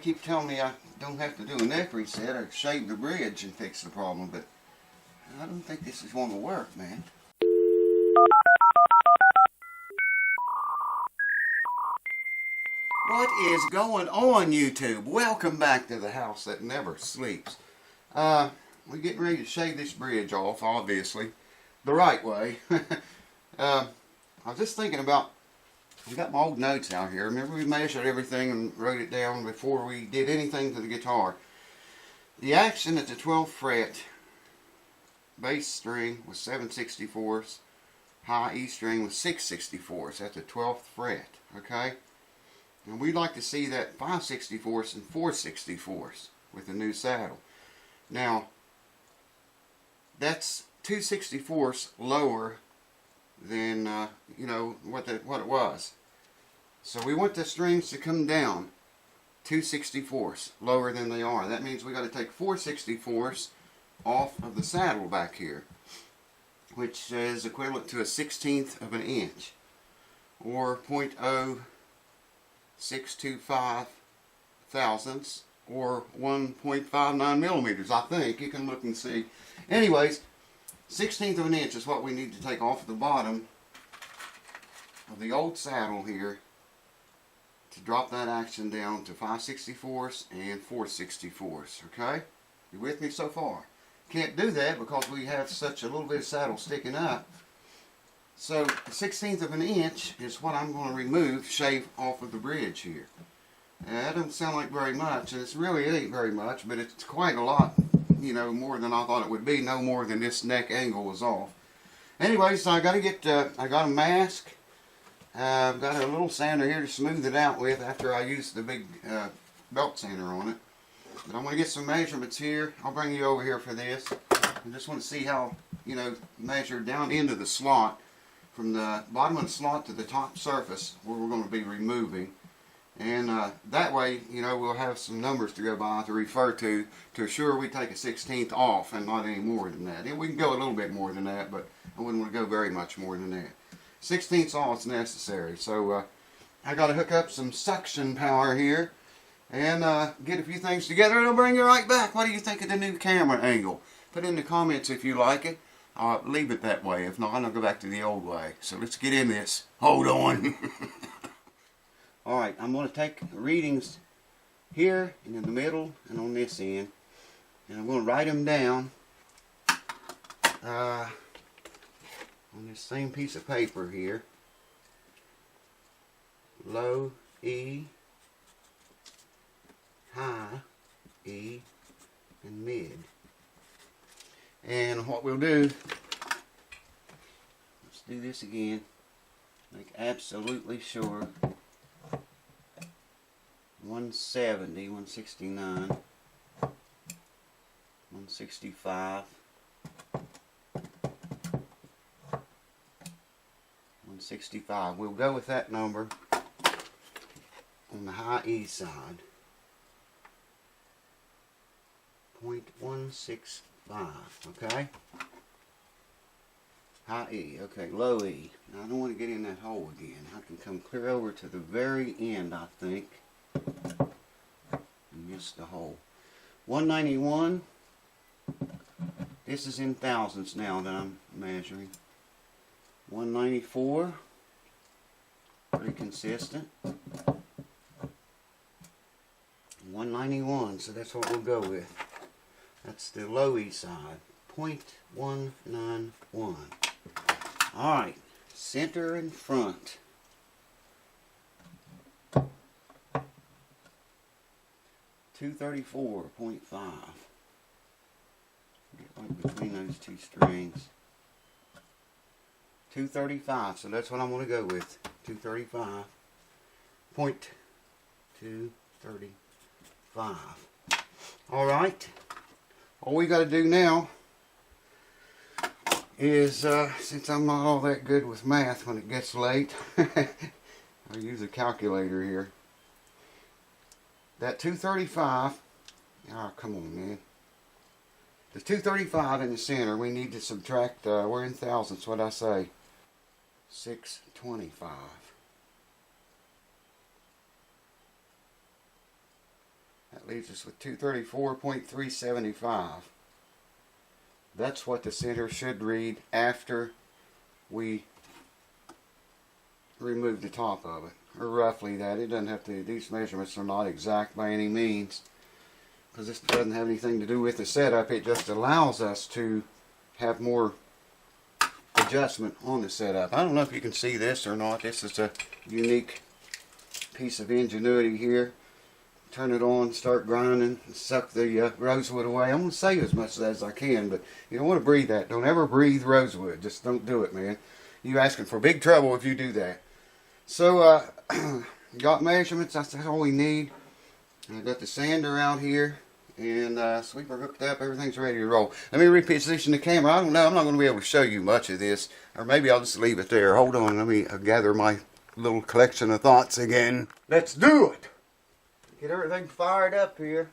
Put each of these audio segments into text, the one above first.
keep telling me I don't have to do a neck reset or shave the bridge and fix the problem, but I don't think this is going to work, man. What is going on, YouTube? Welcome back to the house that never sleeps. We're getting ready to shave this bridge off, obviously, the right way. I was just thinking about, I got my old notes out here. Remember we measured everything and wrote it down before we did anything to the guitar. The action at the 12th fret, bass string was 7/64, high E string was 6/64 at the 12th fret, okay? And we'd like to see that 5/64 and 4/64 with the new saddle. Now, that's 2/64 lower than you know what it was. So we want the strings to come down 2/64 lower than they are. That means we got to take 4/64 off of the saddle back here, which is equivalent to a 1/16 of an inch, or 0.0625 thousandths, or 1.59 millimeters. I think you can look and see. Anyways, 1/16 of an inch is what we need to take off the bottom of the old saddle here to drop that action down to 5/64 and 4/64. Okay, you with me so far? Can't do that because we have such a little bit of saddle sticking up. So 1/16 of an inch is what I'm going to remove, shave off of the bridge here. That don't sound like very much, and it ain't very much, but it's quite a lot, you know, more than I thought it would be. No more than this neck angle was off. Anyway, so I got to get, I got a mask. I've got a little sander here to smooth it out with after I use the big belt sander on it. But I'm going to get some measurements here. I'll bring you over here for this. I just want to see how, you know, measure down into the slot, from the bottom of the slot to the top surface where we're going to be removing. And that way, you know, we'll have some numbers to go by to refer to assure we take a 1/16 off and not any more than that. And we can go a little bit more than that, but I wouldn't want to go very much more than that. 1/16 all is necessary. So I got to hook up some suction power here and get a few things together, and I'll bring you right back. What do you think of the new camera angle? Put in the comments if you like it. I'll leave it that way. If not, I'll go back to the old way. So let's get in this. Hold on. Alright, I'm going to take readings here and in the middle and on this end, and I'm going to write them down on this same piece of paper here. Low E, high E, and mid. And what we'll do, let's do this again, make absolutely sure. 170, 169, 165, 165. We'll go with that number on the high E side. 0.165, okay? High E, okay, low E. Now I don't want to get in that hole again. I can come clear over to the very end, I think. And miss the hole. 191. This is in thousandths now that I'm measuring. 194. Pretty consistent. 191, so that's what we'll go with. That's the low E side. 0.191. Alright, center and front. 234.5. Get right between those two strings. 235, so that's what I'm going to go with. 235. 0.235. Alright, all we got to do now is, since I'm not all that good with math when it gets late, I'll use a calculator here. That 235, oh come on man, the 235 in the center, we need to subtract, we're in thousandths, what'd I say, 625. That leaves us with 234.375. That's what the center should read after we remove the top of it, or roughly that. It doesn't have to, these measurements are not exact by any means, because this doesn't have anything to do with the setup. It just allows us to have more adjustment on the setup. I don't know if you can see this or not. This is a unique piece of ingenuity here. Turn it on, start grinding, suck the rosewood away. I'm going to save as much as I can, but you don't want to breathe that. Don't ever breathe rosewood. Just don't do it, man. You're asking for big trouble if you do that. So, got measurements. That's all we need. I got the sander out here, and sweeper hooked up. Everything's ready to roll. Let me reposition the camera. I don't know. I'm not going to be able to show you much of this, or maybe I'll just leave it there. Hold on. Let me gather my little collection of thoughts again. Let's do it. Get everything fired up here.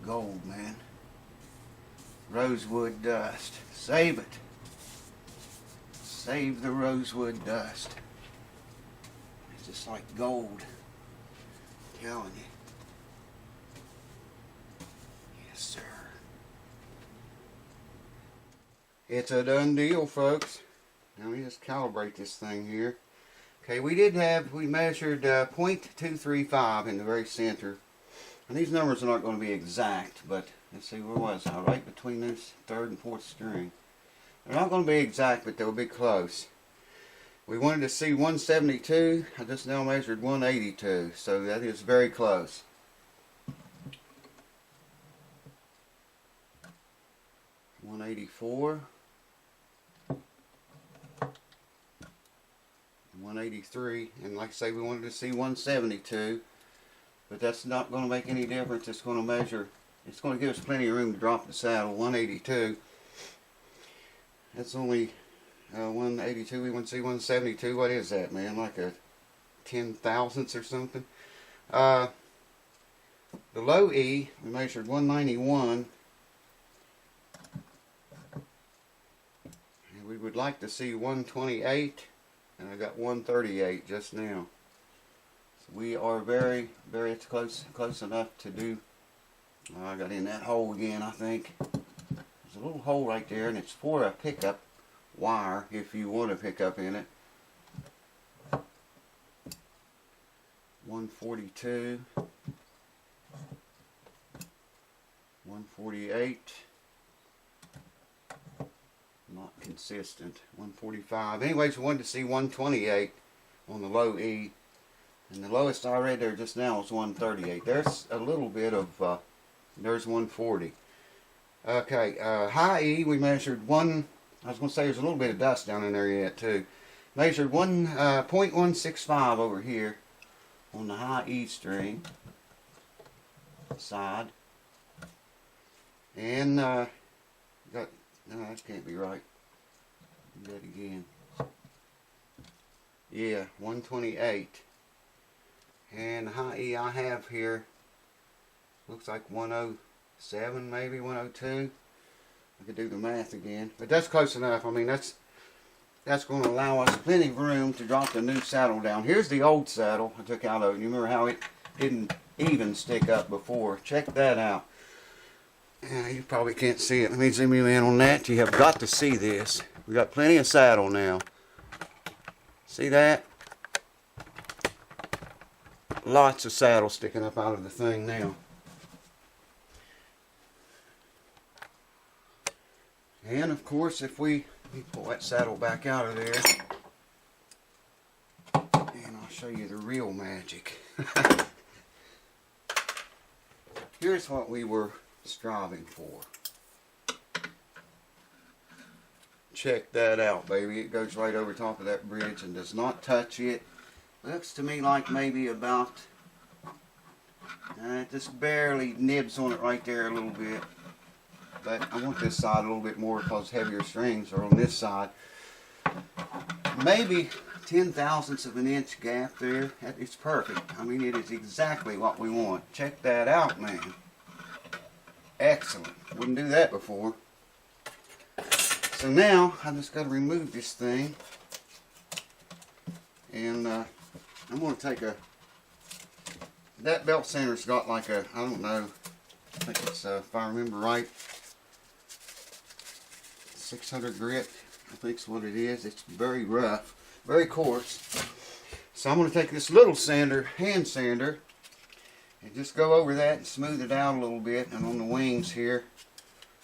Gold, man. Rosewood dust. Save it. Save the rosewood dust. It's just like gold. I'm telling you. Yes, sir. It's a done deal, folks. Now we just calibrate this thing here. Okay, we measured 0.235 in the very center. And these numbers are not going to be exact, but let's see, where was I? Right between this third and fourth string. They're not going to be exact, but they'll be close. We wanted to see 172. I just now measured 182, so that is very close. $184. 183, and like I say, we wanted to see 172. But that's not going to make any difference. It's going to measure, it's going to give us plenty of room to drop the saddle. 182. That's only 182. We want to see 172. What is that, man? Like a 10,000ths or something. The low E, we measured 191. And we would like to see 128. And I got 138 just now. We are very, very close enough to do. I got in that hole again, I think. There's a little hole right there, and it's for a pickup wire if you want to pick up in it. 142, 148. Not consistent. 145. Anyways, we wanted to see 128 on the low E. And the lowest I read there just now was 138. There's a little bit of, there's 140. Okay, high E, we measured I was going to say there's a little bit of dust down in there yet too. Measured 0.165 over here on the high E string side. And, no, that can't be right. Do that again. Yeah, 128. And the high E I have here looks like 107, maybe 102. I could do the math again, but that's close enough. I mean, that's going to allow us plenty of room to drop the new saddle down. Here's the old saddle I took out of it. You remember how it didn't even stick up before? Check that out. You probably can't see it. Let me zoom you in on that. You have got to see this. We got plenty of saddle now. See that? Lots of saddle sticking up out of the thing now. And of course, if we pull that saddle back out of there, and I'll show you the real magic. Here's what we were striving for. Check that out, baby. It goes right over top of that bridge and does not touch it. Looks to me like maybe about, just barely nibs on it right there a little bit. But I want this side a little bit more because heavier strings are on this side. Maybe 0.010 of an inch gap there. It's perfect. I mean, it is exactly what we want. Check that out, man. Excellent. Wouldn't do that before. So now I just got to remove this thing, and I'm going to take that belt center's got like a, I don't know, I think it's if I remember right, 600 grit, I think's what it is. It's very rough, very coarse. So I'm going to take this little sander, hand sander, and just go over that and smooth it out a little bit, and on the wings here,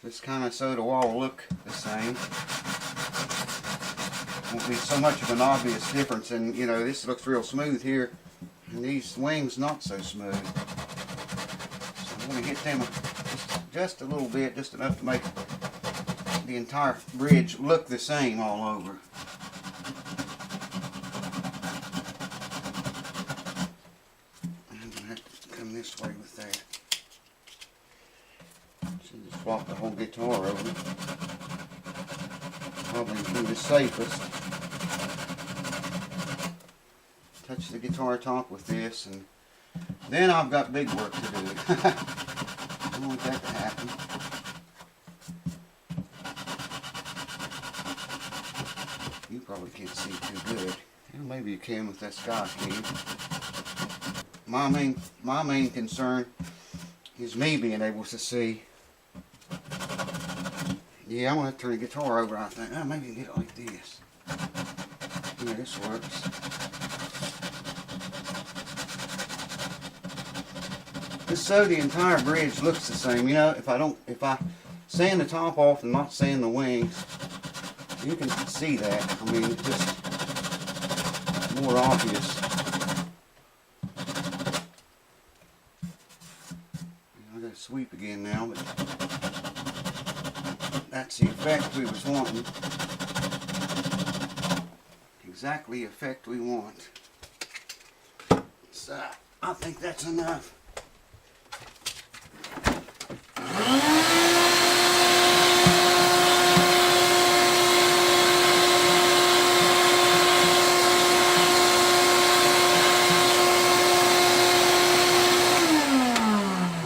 just kind of so it'll all look the same. Won't be so much of an obvious difference, and you know, this looks real smooth here, and these wings not so smooth. So I'm going to hit them just a little bit, just enough to make the entire bridge look the same all over. I'm going to have to come this way with that. So just swap the whole guitar over. Probably be the safest. Touch the guitar top with this, and then I've got big work to do. I don't want that to happen. You probably can't see too good. Well, maybe you can with that sky cam. My main concern is me being able to see. Yeah, I'm going to turn the guitar over, I think. Oh, maybe get it like this. Yeah, this works. Just so the entire bridge looks the same. You know, if I sand the top off and not sand the wings, you can see that. I mean, it's just more obvious. I got to sweep again now, but that's the effect we was wanting. Exactly the effect we want. So I think that's enough.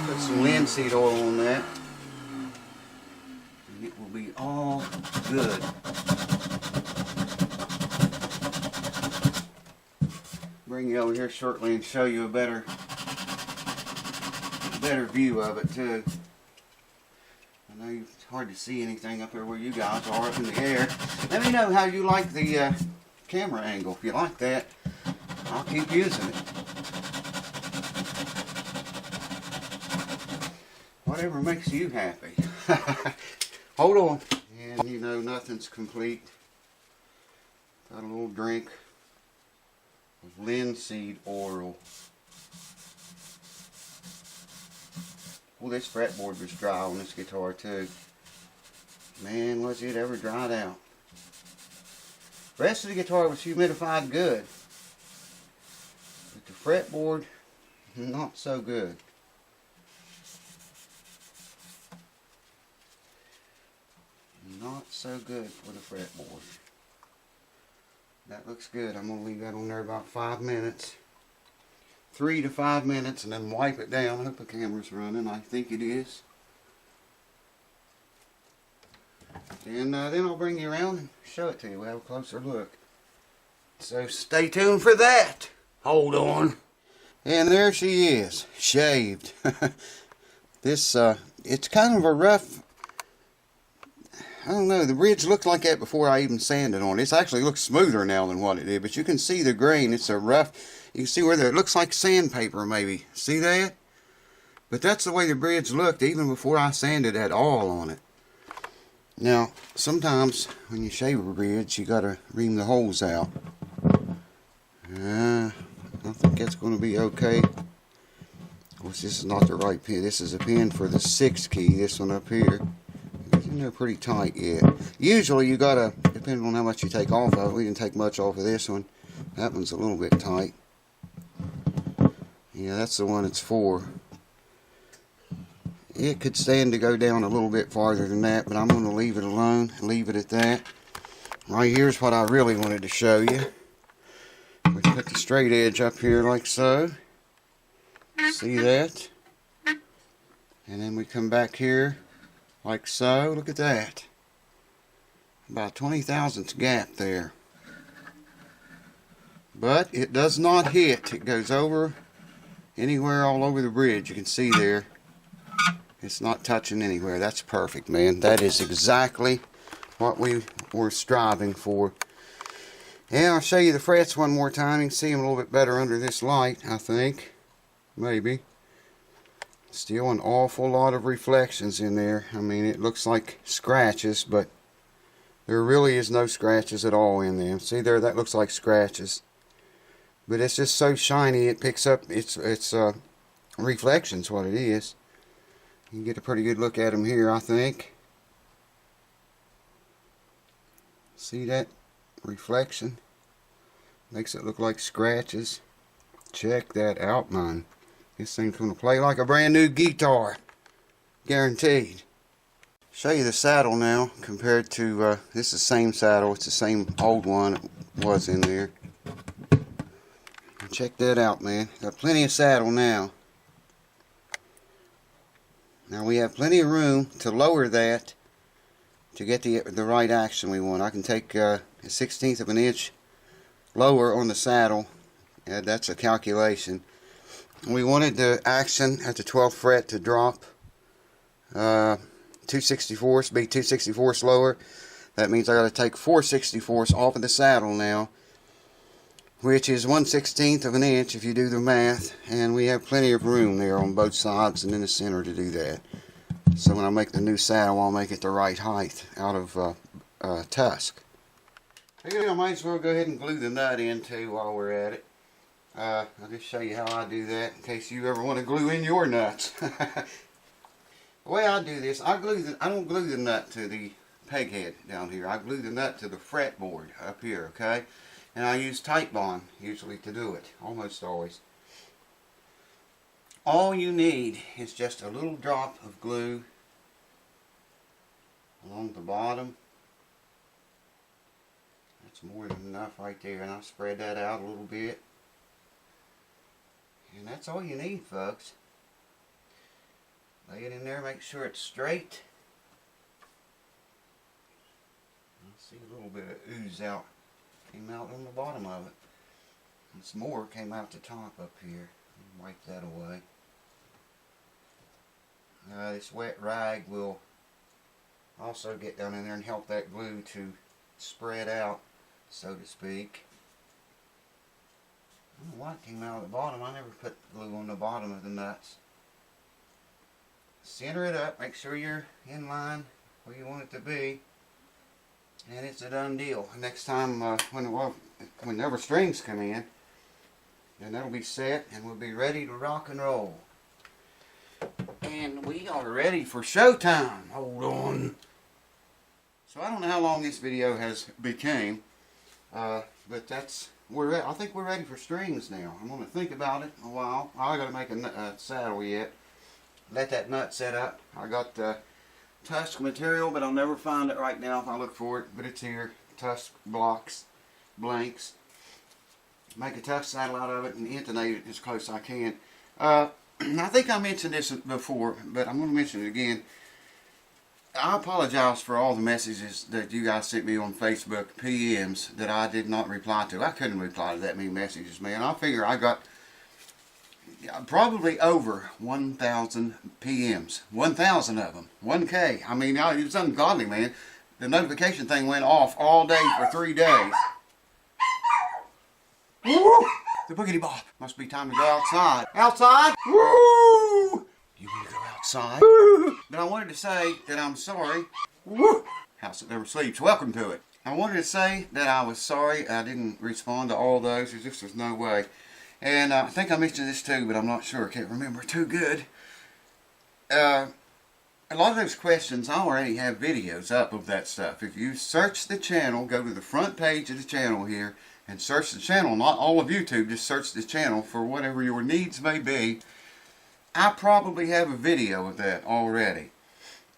Put some linseed oil on that, and it will be all good. Bring you over here shortly and show you a better view of it too. I know it's hard to see anything up there where you guys are up in the air. Let me know how you like the camera angle. If you like that, I'll keep using it. Whatever makes you happy. Hold on. And you know, nothing's complete. Got a little drink of linseed oil. Well, this fretboard was dry on this guitar too. Man, was it ever dried out. The rest of the guitar was humidified good, but the fretboard, not so good. Not so good for the fretboard. That looks good. I'm going to leave that on there about 5 minutes. 3 to 5 minutes, and then wipe it down. I hope the camera's running. I think it is. And then I'll bring you around and show it to you. We'll have a closer look. So stay tuned for that. Hold on. And there she is, shaved. This, it's kind of a rough, I don't know, the bridge looked like that before I even sanded on it. It actually looks smoother now than what it did, but you can see the grain. It's a rough, you can see where it looks like sandpaper maybe. See that? But that's the way the bridge looked even before I sanded at all on it. Now, sometimes when you shave a bridge, you gotta ream the holes out. I think that's going to be okay. Of course, this is not the right pin. This is a pin for the 6th key, this one up here. It's in there pretty tight yet. Usually you gotta, depending on how much you take off of it, we didn't take much off of this one. That one's a little bit tight. Yeah, that's the one it's for. It could stand to go down a little bit farther than that, but I'm going to leave it alone, leave it at that. Right here's what I really wanted to show you. We put the straight edge up here like so. See that? And then we come back here like so. Look at that. About 20 thousandths gap there. But it does not hit. It goes over anywhere all over the bridge. You can see there. It's not touching anywhere. That's perfect, man. That is exactly what we were striving for. And I'll show you the frets one more time. You can see them a little bit better under this light, I think. Maybe. Still an awful lot of reflections in there. I mean, it looks like scratches, but there really is no scratches at all in them. See there, that looks like scratches. But it's just so shiny, it picks up its reflections, what it is. You can get a pretty good look at them here, I think. See that reflection? Makes it look like scratches. Check that out, man. This thing's going to play like a brand new guitar. Guaranteed. Show you the saddle now compared to, this is the same saddle. It's the same old one it was in there. Check that out, man. Got plenty of saddle now. Now we have plenty of room to lower that to get the right action we want. I can take a 1/16 of an inch lower on the saddle. That's a calculation. We wanted the action at the 12th fret to drop 2/64, be 2/64 lower. That means I got to take 4/64 off of the saddle now, which is 1/16 of an inch if you do the math, and we have plenty of room there on both sides and in the center to do that. So when I make the new saddle, I'll make it the right height out of tusk. I might as well go ahead and glue the nut in too while we're at it. I'll just show you how I do that in case you ever want to glue in your nuts. The way I do this, I don't glue the nut to the peg head down here. I glue the nut to the fretboard up here, okay? And I use tight bond usually to do it, almost always. All you need is just a little drop of glue along the bottom. That's more than enough right there, and I'll spread that out a little bit. And that's all you need, folks. Lay it in there, make sure it's straight. I see a little bit of ooze out. Came out on the bottom of it. And some more came out the top up here. Wipe that away. This wet rag will also get down in there and help that glue to spread out, so to speak. I don't know what came out of the bottom. I never put glue on the bottom of the nuts. Center it up. Make sure you're in line where you want it to be. And it's a done deal. Next time, whenever strings come in, then that'll be set and we'll be ready to rock and roll. And we are ready for showtime. Hold on. So I don't know how long this video has became, but I think we're ready for strings now. I'm going to think about it a while. I got to make a saddle yet. Let that nut set up. I got tusk material, but I'll never find it right now if I look for it. But it's here. Tusk blocks, blanks. Make a tusk saddle out of it and intonate it as close as I can. I think I mentioned this before, but I'm going to mention it again. I apologize for all the messages that you guys sent me on Facebook, PMs, that I did not reply to. I couldn't reply to that many messages, man. I figure I got probably over 1,000 PMs. 1,000 of them. 1K. I mean, it's ungodly, man. the notification thing went off all day for 3 days. Woo! The boogity bop. Must be time to go outside. Outside? Woo! You want to go outside? Woo! But I wanted to say that I'm sorry. Woo! House that never sleeps. Welcome to it. I wanted to say that I was sorry I didn't respond to all those. There just was no way. And I think I mentioned this too, but I'm not sure. I can't remember too good. A lot of those questions, I already have videos up of that stuff. If you search the channel, go to the front page of the channel here, and search the channel, not all of YouTube, just search the channel for whatever your needs may be. I probably have a video of that already.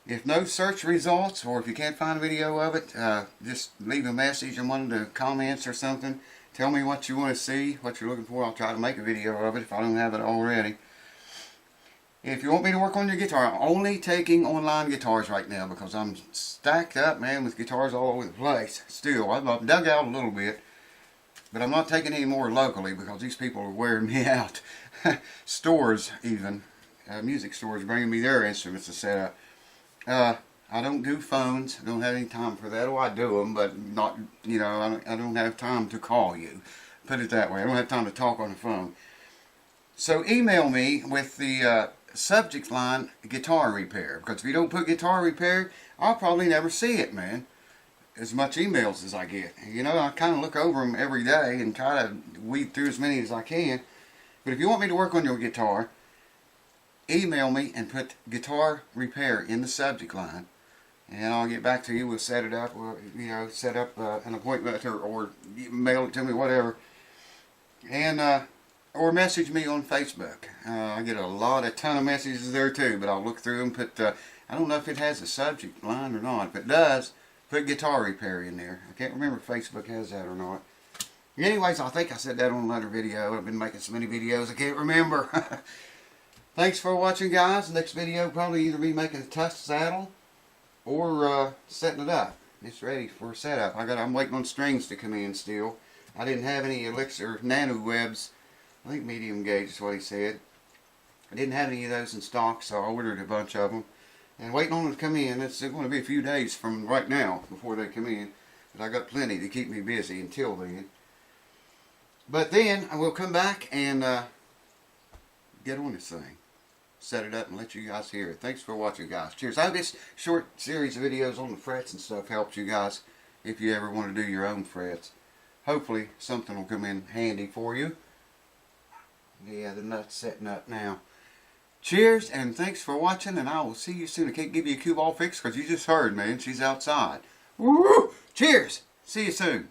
If no search results, or if you can't find a video of it, just leave a message in one of the comments or something. Tell me what you want to see, what you're looking for. I'll try to make a video of it if I don't have it already. If you want me to work on your guitar, I'm only taking online guitars right now because I'm stacked up, man, with guitars all over the place. Still, I've dug out a little bit. But I'm not taking any more locally because these people are wearing me out. Stores even, music stores, bringing me their instruments to set up. I don't do phones. I don't have any time for that. Oh, I do them, but not, you know, I don't have time to call you. Put it that way. I don't have time to talk on the phone. So email me with the subject line, guitar repair. Because if you don't put guitar repair, I'll probably never see it, man. As much emails as I get. You know, I kind of look over them every day and try to weed through as many as I can. But if you want me to work on your guitar, email me and put guitar repair in the subject line. And I'll get back to you. We'll set it up, or, you know, set up an appointment or mail it to me, whatever. And, or message me on Facebook. I get a ton of messages there too, but I'll look through them. Put, I don't know if it has a subject line or not. If it does, put guitar repair in there. I can't remember if Facebook has that or not. Anyways, I think I said that on another video. I've been making so many videos I can't remember. Thanks for watching, guys. Next video will probably either be making a tusk saddle or setting it up. It's ready for setup. I'm waiting on strings to come in still. I didn't have any Elixir Nano Webs. I think medium gauge is what he said. I didn't have any of those in stock, so I ordered a bunch of them. And waiting on them to come in. It's going to be a few days from right now before they come in. But I got plenty to keep me busy until then. But then I will come back and get on this thing. Set it up and let you guys hear it. Thanks for watching, guys. Cheers. I hope this short series of videos on the frets and stuff helps you guys if you ever want to do your own frets. Hopefully something will come in handy for you. Yeah, the nut's setting up now. Cheers, and thanks for watching, and I will see you soon. I can't give you a cue ball fix because you just heard, man. She's outside. Woo! Cheers! See you soon.